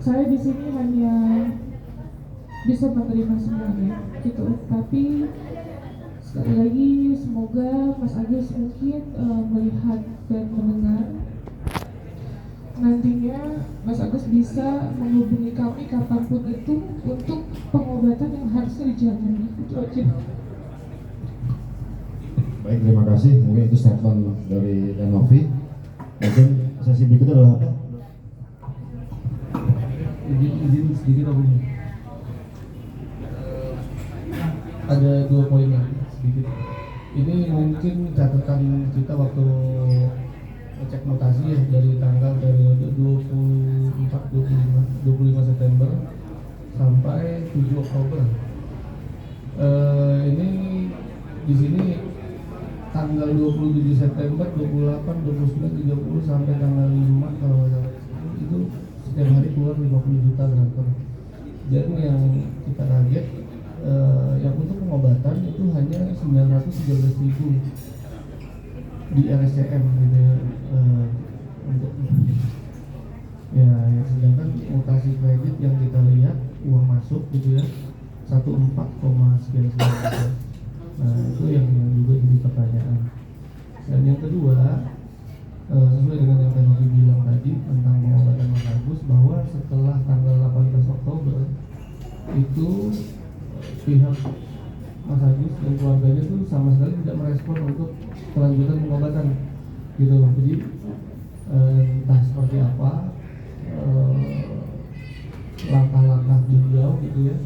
saya di sini hanya bisa menerima semuanya gitu. Tapi sekali lagi semoga Mas Agus mungkin melihat dan mendengar. Nantinya Mas Agus bisa menghubungi kami kapanpun itu untuk pengobatan yang harusnya dijalani. Itu aja. Baik, terima kasih. Mungkin itu statement dari Danovi. Mungkin sesi berikutnya adalah apa? Izin sedikit aku. Ada 2 poin lagi sedikit. Ini mungkin catatan kita waktu ngecek mutasi ya, dari tanggal periode 25 September sampai 7 Oktober. Ini di sini tanggal 27 September, 28, 29, 30 sampai tanggal 5 kalau nggak salah itu setiap hari keluar 50 juta grantor. Dan yang kita kaget yang untuk pengobatan itu hanya 913.000 di RSCM gitu ya, untuk ya sedangkan mutasi kredit yang kita lihat uang masuk gitu ya 14, sekian juta. Nah itu yang juga jadi pertanyaan. Dan yang kedua, sesuai dengan yang Danovi bilang tadi tentang pengobatan Mas Agus, bahwa setelah tanggal 18 Oktober itu pihak Mas Agus dan keluarganya tuh sama sekali tidak merespon untuk kelanjutan pengobatan gitu. Jadi entah seperti apa langkah-langkah beliau gitu ya,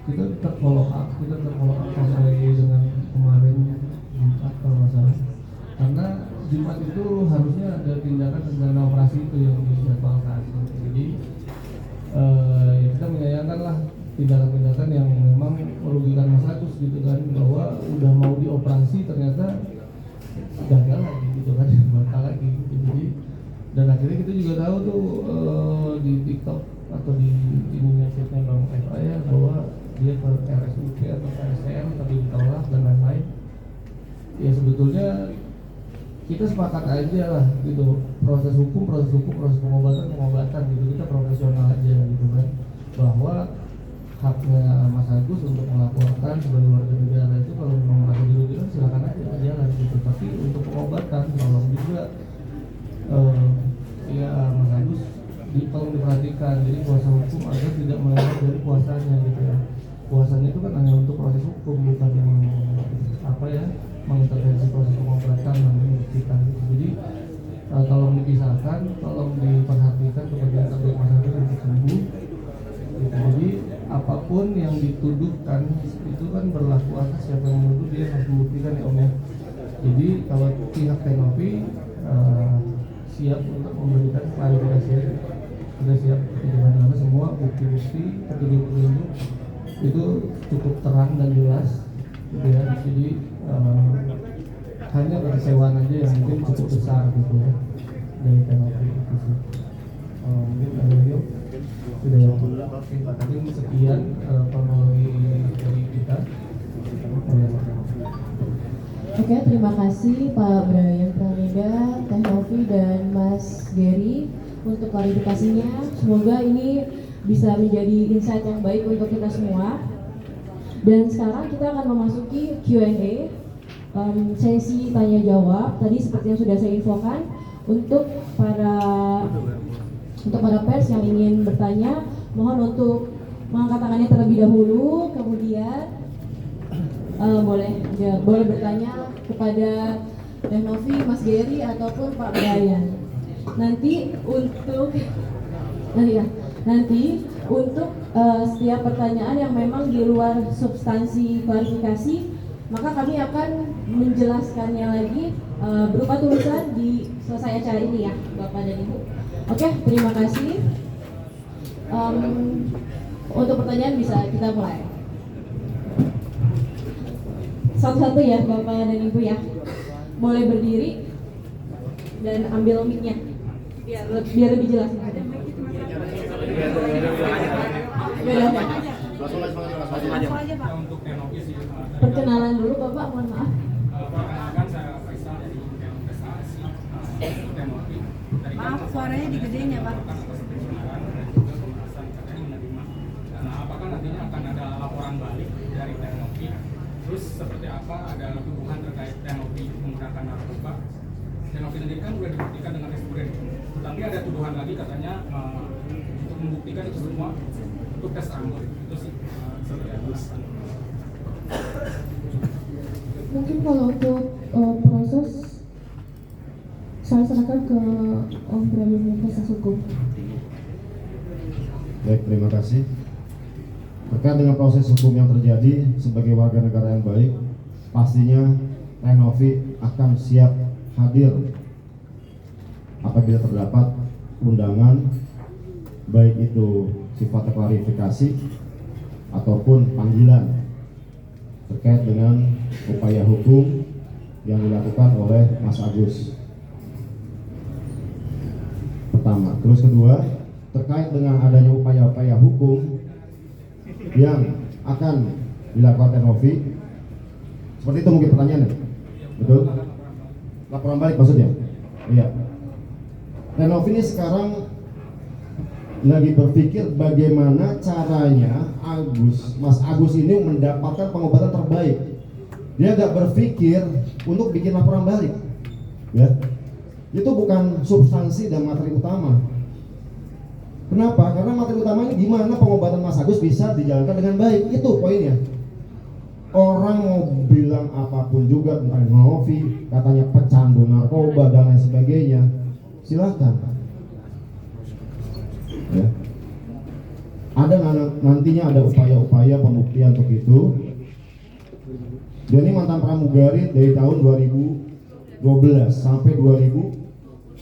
kita tetap follow up sampai dengan kemarin Jumat kalau nggak salah, karena Jumat itu harusnya ada tindakan rencana operasi itu yang dijadwalkan. Jadi ya kita menyayangkan lah tindakan-tindakan yang memang merugikan Mas Agus gitu kan, bahwa udah mau dioperasi ternyata gagal lagi gitu kan, batal lagi gitu. Jadi dan akhirnya kita juga tahu tuh di TikTok atau di ininya Bang FA ya, bahwa dia ke RSUD atau ke RSCM tapi ditolak dan lain-lain. Ya sebetulnya kita sepakat aja lah gitu, proses hukum, proses pengobatan gitu, kita profesional aja gitu kan, bahwa haknya Mas Agus untuk melaporkan sebagai warga negara itu kalau memang merasa dirugikan silakan aja jalan gitu. Tapi untuk pengobatan tolong juga ya Mas Agus tolong diperhatikan, jadi kuasa hukum agar tidak melewat dari kuasanya gitu ya. Kuasanya itu kan hanya untuk proses hukum, bukan yang apa ya, mengintervensi proses pengobatan dan membuktikan gitu. Jadi tolong dipisahkan, tolong diperhatikan kepentingan terbaik Mas Agus untuk sembuh gitu. Jadi apapun yang dituduhkan itu kan berlaku atas siapa yang menuduh, dia harus membuktikan ya Om ya. Jadi kalau pihak Danovi siap untuk memberikan klarifikasi, sudah siap dimana-mana semua bukti-bukti, petunjuk-petunjuk itu cukup terang dan jelas gitu ya. Jadi hanya kekecewaan aja yang mungkin cukup besar gitu ya dari Danovi itu sih. Mungkin ada video sudah yang mungkin sekian kronologi dari kita. Oke, terima kasih Pak Brian Pranida, Teh Novi dan Mas Gary untuk klarifikasinya. Semoga ini bisa menjadi insight yang baik untuk kita semua. Dan sekarang kita akan memasuki Q&A, sesi tanya jawab. Tadi seperti yang sudah saya infokan, untuk para pers yang ingin bertanya, mohon untuk mengangkat tangannya terlebih dahulu, kemudian boleh bertanya kepada Teh Novi, Mas Gary ataupun Pak Brian. Nanti untuk setiap pertanyaan yang memang di luar substansi klarifikasi, maka kami akan menjelaskannya lagi berupa tulisan di selesai acara ini ya, Bapak dan Ibu. Oke, terima kasih. Untuk pertanyaan bisa kita mulai. Satu-satu ya Bapak dan Ibu ya. Boleh berdiri dan ambil mic-nya biar lebih jelas. Perkenalan dulu Bapak, mohon maaf. Maaf, suaranya digedein ya Pak. makanya untuk membuktikan itu semua untuk tes rambut itu sih seperti Agus. Mungkin kalau untuk proses saya serahkan ke Om Brayum proses hukum. Baik, terima kasih. Terkait dengan proses hukum yang terjadi sebagai warga negara yang baik, pastinya Teh Novi akan siap hadir apabila terdapat undangan, baik itu sifatnya klarifikasi ataupun panggilan terkait dengan upaya hukum yang dilakukan oleh Mas Agus. Pertama, terus kedua, terkait dengan adanya upaya-upaya hukum yang akan dilakukan Teh Novi, seperti itu mungkin pertanyaannya, betul? Laporan balik maksudnya? Iya. Teh Novi ini sekarang lagi berpikir bagaimana caranya Mas Agus ini mendapatkan pengobatan terbaik. Dia agak berpikir untuk bikin laporan balik, ya. Itu bukan substansi dan materi utama. Kenapa? Karena materi utamanya gimana pengobatan Mas Agus bisa dijalankan dengan baik. Itu poinnya. Orang mau bilang apapun juga tentang Novi, katanya pecandu narkoba dan lain sebagainya, silakan. Ya. Ada nantinya ada upaya-upaya pembuktian untuk itu. Dia ini mantan pramugari dari tahun 2012 sampai 2020.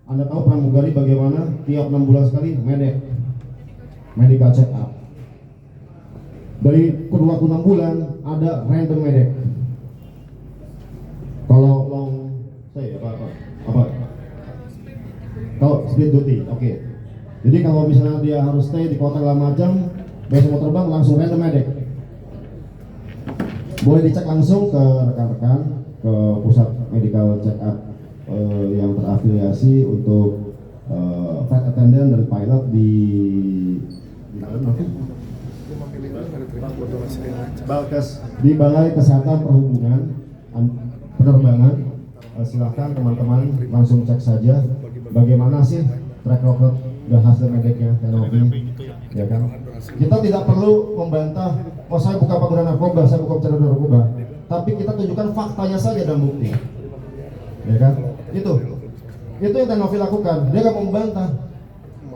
Anda tahu pramugari bagaimana? Tiap 6 bulan sekali medical check up. Dari waktu 6 bulan ada random medek. Kalau long stay apa? Kalau split duty, oke. Jadi kalau misalnya dia harus stay di kota segala macam, besok mau terbang langsung random medek. Boleh dicek langsung ke rekan-rekan ke pusat medical check up yang terafiliasi untuk flight attendant dan pilot di Balai Kesehatan Perhubungan Penerbangan. Silahkan teman-teman langsung cek saja bagaimana sih track record dan hasil mediknya Teh Novi, ya kan? Kita tidak perlu membantah, oh saya bukan pengguna narkoba, saya bukan pecandu narkoba, tapi kita tunjukkan faktanya saja dan bukti, ya kan? Itu yang Teh Novi lakukan. Dia nggak mau membantah,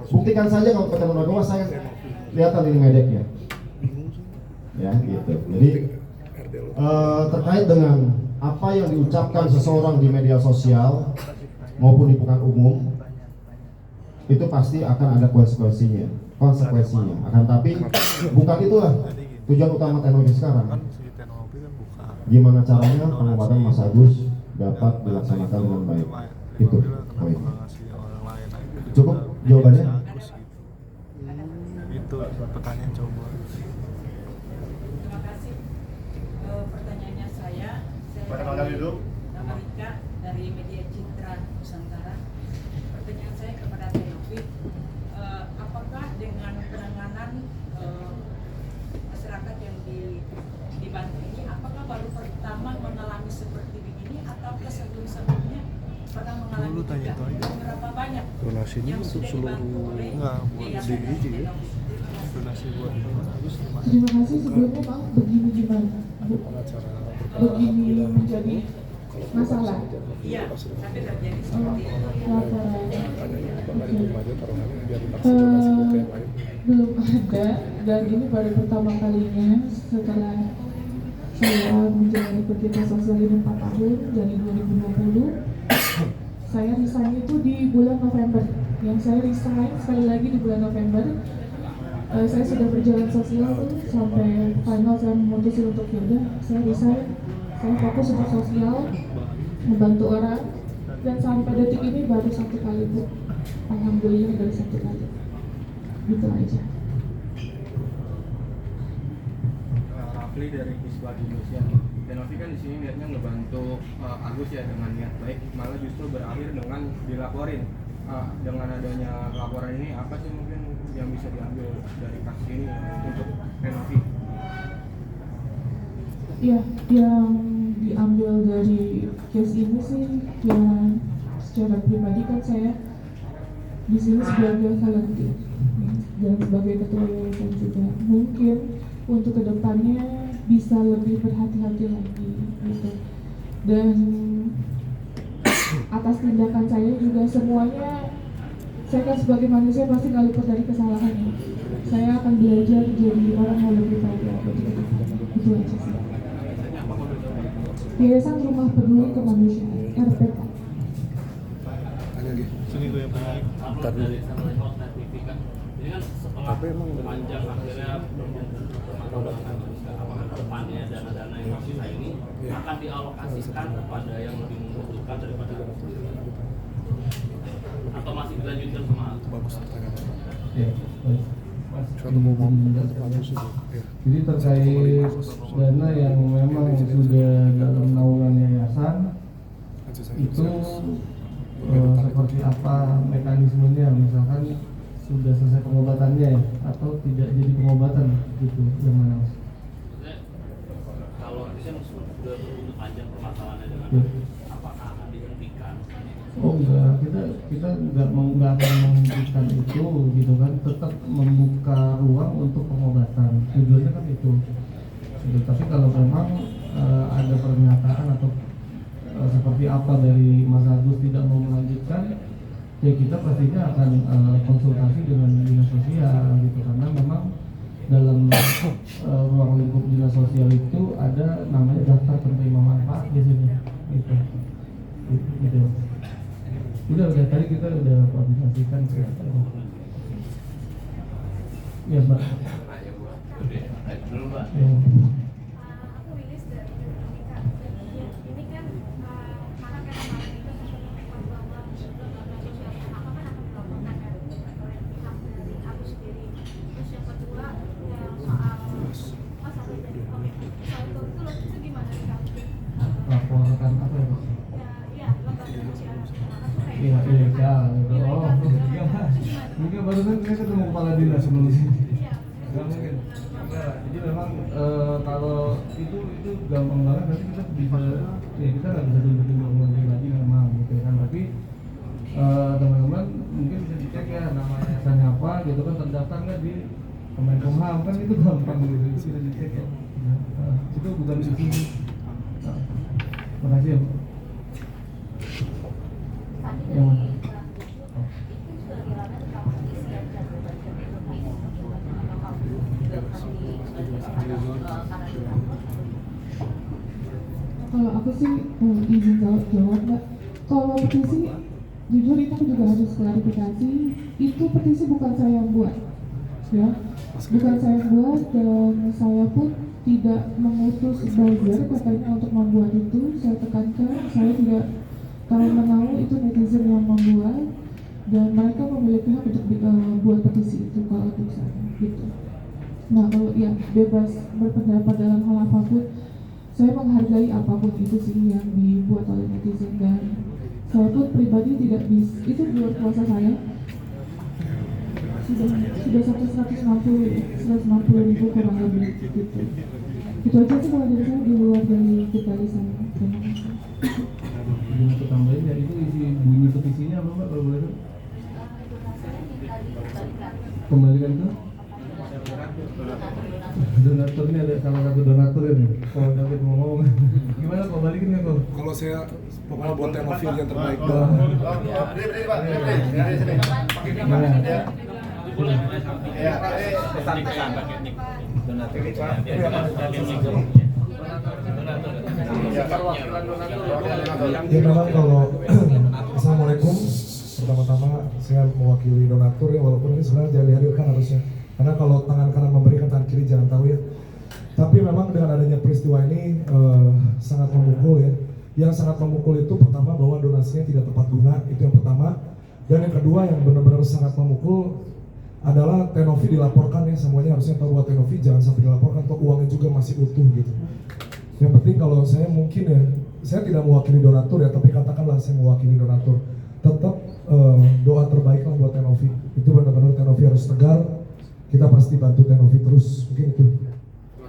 buktikan saja kalau pecandu narkoba, saya lihat ini mediknya, ya gitu. Jadi terkait dengan apa yang diucapkan seseorang di media sosial maupun di muka umum, itu pasti akan ada konsekuensinya. Akan tapi bukan itulah tujuan utama Teh Novi sekarang. Gimana caranya pengobatan Mas Agus dapat dilaksanakan dengan baik. Itu poin. Cukup jawabannya? Itu pertanyaan coba. Terima kasih. Pertanyaannya saya nama Rika dari Media Citra Nusantara. Pertanyaan saya kepada Teh Novi, apakah dengan penanganan masyarakat yang dibantu ini, apakah baru pertama mengalami seperti begini atau sebelum-sebelumnya pernah mengalami juga? Berapa banyak yang sudah dibantu oleh Yayasan Teh Novi? Donasi buat Agus. Terima kasih. Sebelumnya maaf, begini gimana Bu? Begini menjadi masalah. Iya, tapi terjadi seperti itu. Laporan. Belum ada, dan ini baru pertama kalinya setelah saya menjalani kerja sosial ini 4 tahun dari 2020. Saya resign itu di bulan November. Yang saya resign sekali lagi di bulan November. Saya sudah berjalan sosial tuh sampai final, saya memutuskan untuk yaudah saya resign, saya fokus untuk sosial, membantu orang, dan sampai detik ini baru 1 kali Bu. Alhamdulillah baru 1 kali. Gitu aja. Rafli dari Hisbah Indonesia. Dan Novi kan di sini niatnya ngebantu Agus ya dengan niat baik, malah justru berakhir dengan dilaporin. Dengan adanya laporan ini, apa sih mungkin yang bisa diambil dari kasus ini untuk Novi? Ya, yang diambil dari case ini sih, yang secara pribadi kan saya di sini sebagai volunteer dan sebagai ketua yayasan juga, mungkin untuk kedepannya bisa lebih berhati-hati lagi gitu. Dan atas tindakan saya juga semuanya, saya kan sebagai manusia pasti nggak luput dari kesalahan. Saya akan belajar jadi orang yang lebih baik lagi. Itu aja sih. Yayasan Rumah Peduli Kemanusiaan RPK. Sini gue yang punya. Ntar dulu. Tapi emang panjang akhirnya apakah kedepannya dana-dana yang tersisa ini akan dialokasikan kepada yang lebih membutuhkan daripada atau masih dilanjutkan sama bagus pertanyaan. Ya, baik. Suatu mau sih. Jadi terkait dana yang memang sudah dalam naungan yayasan itu seperti apa mekanismenya, misalkan sudah selesai pengobatannya ya, atau tidak jadi pengobatan gitu, yang mana Mas? Kalau bisa sudah begitu panjang permasalahannya dengan apakah akan dihentikan? Oh enggak, kita nggak akan menghentikan itu gitu kan, tetap membuka ruang untuk pengobatan, tujuannya kan itu. Gitu. Tapi kalau memang ada pernyataan atau seperti apa dari Mas Agus tidak mau melanjutkan, ya kita pastinya akan konsultasi dengan dinas sosial gitu, karena memang dalam ruang lingkup dinas sosial itu ada namanya daftar penerima manfaat biasanya gitu. Udah tadi kita udah koordinasikan ya Mbak. Ya. Laporkan apa ya? Iya, oh, mungkin barusan saya ketemu kepala dinas sebelum sini. Gak mungkin. Jadi memang kalau itu gampang banget, nanti kita bisa, ya kita nggak bisa duduk lagi memang gitu kan. Tapi teman-teman mungkin bisa dicek ya namanya yayasannya apa gitu kan, terdaftar nggak di Kemenkumham kan, itu gampang gitu, bisa dicek ya. Itu bukan di sini. Terima kasih ya. Yang mana? Kalau aku sih izin jawab Mbak. Kalau petisi, jujur itu juga harus klarifikasi. Itu petisi bukan saya yang buat, ya, bukan saya yang buat, dan saya pun tidak mengutus buzzer katanya untuk membuat itu. Saya tekankan, saya tidak tahu menahu, itu netizen yang membuat, dan mereka memiliki hak untuk buat petisi itu kalau untuk saya gitu. Nah kalau ya bebas berpendapat dalam hal apapun, saya menghargai apapun itu sih yang dibuat oleh netizen, dan saya pun pribadi tidak bisa, itu di luar kuasa saya. Sudah sampai 160 ribu kurang lebih gitu. Itu aja sih kalau dari saya, di luar dari kendali saya. Terima kasih. Yang aku tambahin ya, itu isi bunyi petisinya apa Mbak kalau boleh tahu? Kembalikan ke donatur, ini ada salah satu donatur ini. Kalau David mau ngomong, gimana kok balikin nggak kok? Kalau saya pokoknya buat Tenofil yang terbaik. Pesan-pesan donatur itu ya memang kalau Assalamualaikum, pertama-tama saya mewakili donatur ya, walaupun ini sebenarnya jangan dihadirkan harusnya, karena kalau tangan kanan memberikan tangan kiri jangan tahu ya. Tapi memang dengan adanya peristiwa ini sangat memukul ya. Yang sangat memukul itu pertama bahwa donasinya tidak tepat guna, itu yang pertama. Dan yang kedua yang benar-benar sangat memukul adalah Tenovi dilaporkan ya, semuanya harusnya tahu bahwa Tenovi jangan sampai dilaporkan, atau uangnya juga masih utuh gitu. Yang penting kalau saya mungkin ya, saya tidak mewakili donatur ya, tapi katakanlah saya mewakili donatur, tetap doa terbaik lah buat Tenovi. Itu benar-benar Tenovi harus tegar, kita pasti bantu Tenovi terus, mungkin itu.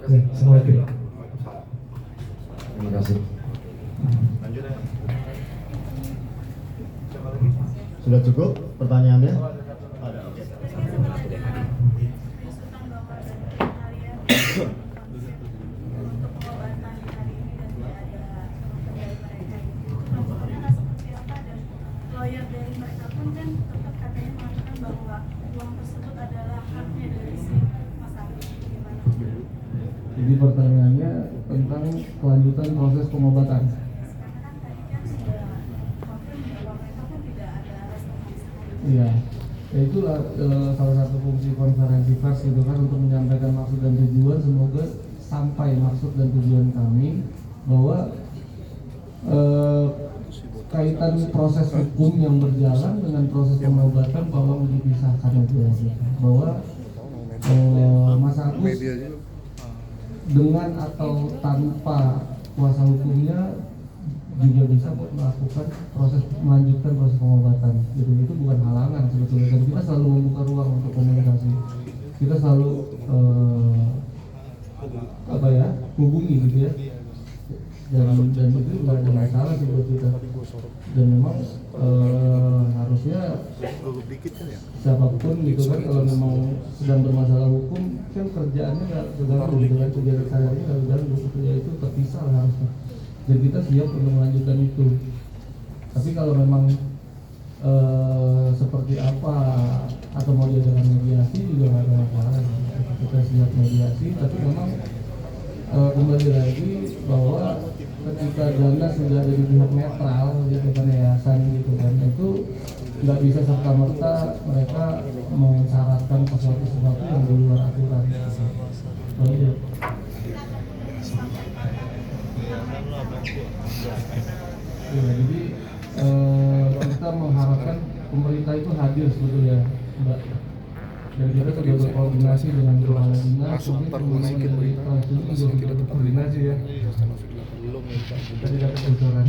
Ya, assalamualaikum. Terima kasih. Lanjut ya. Siapa lagi? Sudah cukup pertanyaannya? Ada, oke. Lawyer dari mereka pun kan tetap katanya mengatakan bahwa uang tersebut adalah haknya dari si Mas Agus. Gimana? Jadi pertanyaannya tentang kelanjutan proses pengobatan. Karena kan tadi kan sudah konfirm bahwa mereka pun tidak ada respon sama Iya, ya itulah salah satu fungsi konferensi pers gitu kan, untuk menyampaikan maksud dan tujuan. Semoga sampai maksud dan tujuan kami bahwa kaitan proses hukum yang berjalan dengan proses pengobatan bahwa dipisahkan itu ya, bahwa Mas Agus dengan atau tanpa kuasa hukumnya juga bisa melakukan proses, melanjutkan proses pengobatan gitu. Itu bukan halangan sebetulnya, dan kita selalu membuka ruang untuk komunikasi. Kita selalu hubungi gitu ya, dan itu nggak ada masalah sih buat kita. Dan memang harusnya siapapun gitu kan, kalau memang sedang bermasalah hukum kan kerjaannya nggak terganggu gitu kan, kegiatan sehari-hari nggak terganggu gitu ya, itu terpisah lah harusnya. Dan kita siap untuk melanjutkan itu. Tapi kalau memang seperti apa atau mau diadakan mediasi juga nggak ada masalah. Kita siap mediasi, tapi memang kembali lagi bahwa ketika dana sudah ada di pihak netral gitu kan, yayasan gitu kan, itu nggak bisa serta merta mereka mensyaratkan sesuatu yang di luar aturan. Iya. Ya, jadi kita mengharapkan pemerintah itu hadir sebetulnya, Mbak. Dan kita sudah berkoordinasi dengan kepala dinas, mungkin sudah berkoordinasi ya. Kita tidak kebocoran.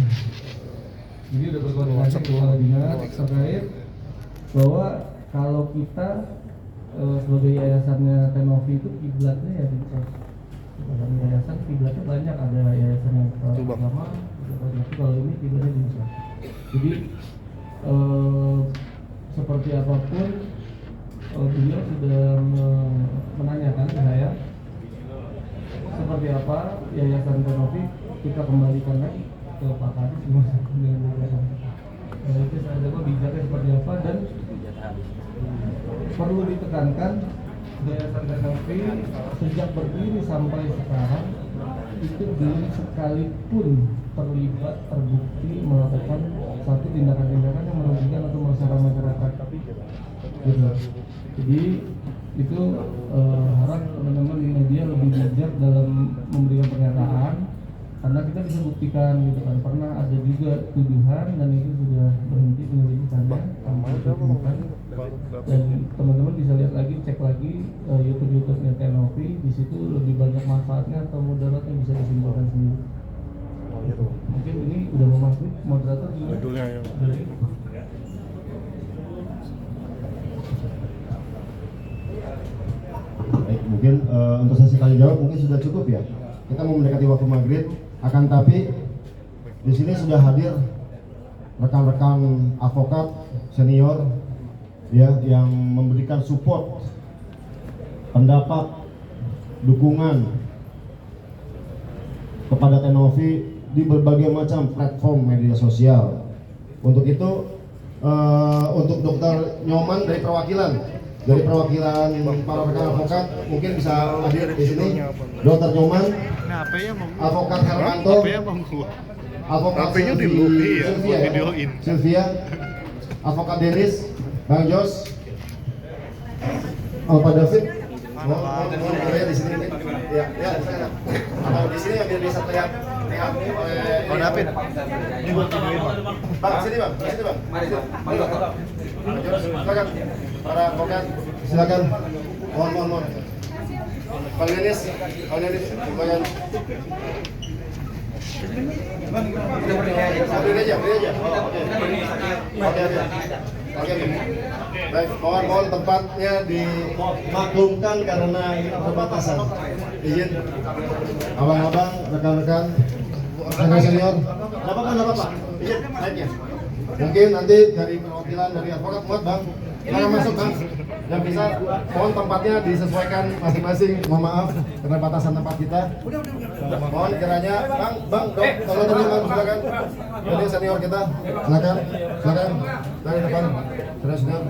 Jadi sudah berkoordinasi dengan kepala dinas terkait bahwa kalau kita sebagai yayasannya Tenovi itu kiblatnya ya di dalam yayasan, kiblatnya banyak, ada yayasan yang pertama, tapi kalau ini kiblatnya di Indonesia. Jadi seperti apapun beliau sudah menanyakan ke saya seperti apa yayasan Tenovi, kita kembalikan lagi ke Pak Kadis dengan yayasan. Itu saya coba bijaknya seperti apa, dan perlu ditekankan yayasan Tenovi sejak berdiri sampai sekarang itu belum sekalipun terlibat, terbukti melakukan satu tindakan-tindakan yang merugikan atau meresahkan masyarakat. Gitu. Jadi itu harap teman-teman di media lebih bijak dalam memberikan pernyataan, karena kita bisa buktikan gitu kan. Pernah ada juga tuduhan dan itu sudah berhenti penyelidikannya, dan teman-teman bisa lihat lagi, cek lagi YouTube-nya Tenovi, di situ lebih banyak manfaatnya atau mudarat yang bisa disimpulkan sendiri. Mungkin ini udah memasuki moderator judulnya ya. Baik, mungkin untuk sesi tanya jawab mungkin sudah cukup ya. Kita mau mendekati waktu maghrib, akan tapi di sini sudah hadir rekan-rekan advokat senior ya, yang memberikan support, pendapat, dukungan kepada Tenovi di berbagai macam platform media sosial. Untuk itu untuk Dr. Nyoman dari perwakilan para rekan advokat mungkin bisa hadir di sini. Dr. Nyoman, advokat Hermanto, advokat Sylvia, advokat Denis, Bang Jos, Pak David, mau di sini mungkin. Ya, atau di sini biar bisa terlihat oleh Pak David. Ini buat videoin Bang. Bang, sini Bang. Mari Bang. Silakan. Para advokat, silakan. Mohon. Bang Denis, silakan. Berdiri aja. Oke. Baik, mohon tempatnya dimaklumkan karena ini perbatasan. Izin, abang-abang, rekan-rekan, rekan senior. Nggak apa-apa. Izin, naiknya. Mungkin nanti dari perwakilan dari advokat muat bang, silakan masuk bang. Yang bisa, mohon tempatnya disesuaikan masing-masing. Mohon maaf keterbatasan tempat kita. Mohon kiranya bang, dok, kalau tadi bang silakan. Jadi senior kita, silakan dari depan, senior.